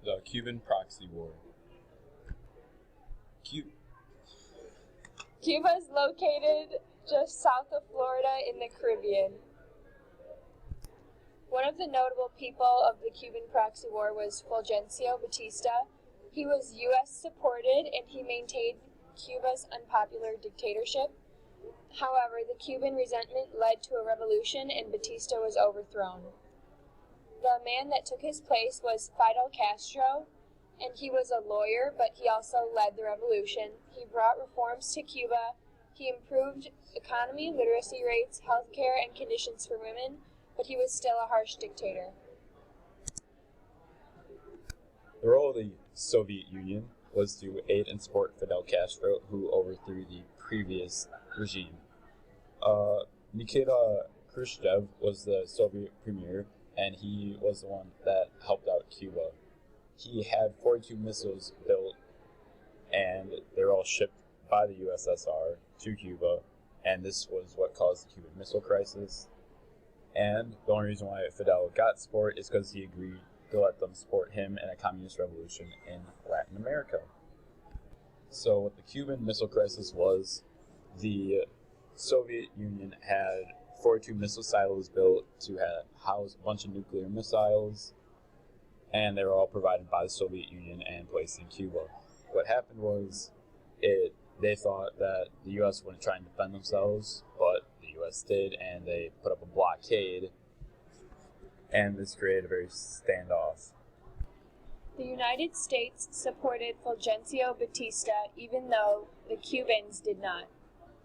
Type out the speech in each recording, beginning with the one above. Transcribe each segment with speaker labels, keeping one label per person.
Speaker 1: The Cuban Proxy War.
Speaker 2: Cuba is located just south of Florida in the Caribbean. One of the notable people of the Cuban Proxy War was Fulgencio Batista. He was U.S. supported and he maintained Cuba's unpopular dictatorship. However, the Cuban resentment led to a revolution and Batista was overthrown. The man that took his place was Fidel Castro, and he was a lawyer, but he also led the revolution. He brought reforms to Cuba. He improved economy, literacy rates, healthcare, and conditions for women, but he was still a harsh dictator.
Speaker 1: The role of the Soviet Union was to aid and support Fidel Castro, who overthrew the previous regime. Nikita Khrushchev was the Soviet premier, and he was the one that helped out Cuba. He had 42 missiles built, and they were all shipped by the USSR to Cuba, and this was what caused the Cuban Missile Crisis. And the only reason why Fidel got support is because he agreed to let them support him in a communist revolution in Latin America. So what the Cuban Missile Crisis was, the Soviet Union had 42 missile silos built to house a bunch of nuclear missiles, and they were all provided by the Soviet Union and placed in Cuba. What happened was, they thought that the U.S. wouldn't try and defend themselves, but the U.S. did, and they put up a blockade, and this created a very standoff.
Speaker 2: The United States supported Fulgencio Batista, even though the Cubans did not.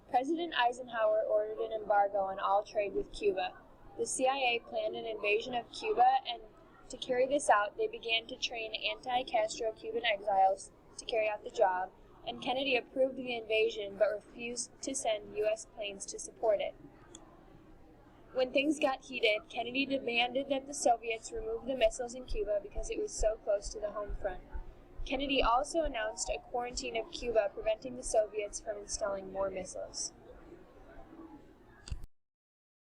Speaker 2: President Eisenhower ordered an embargo on all trade with Cuba. The CIA planned an invasion of Cuba, and to carry this out, they began to train anti-Castro Cuban exiles to carry out the job, and Kennedy approved the invasion but refused to send U.S. planes to support it. When things got heated, Kennedy demanded that the Soviets remove the missiles in Cuba because it was so close to the home front. Kennedy also announced a quarantine of Cuba, preventing the Soviets from installing more missiles.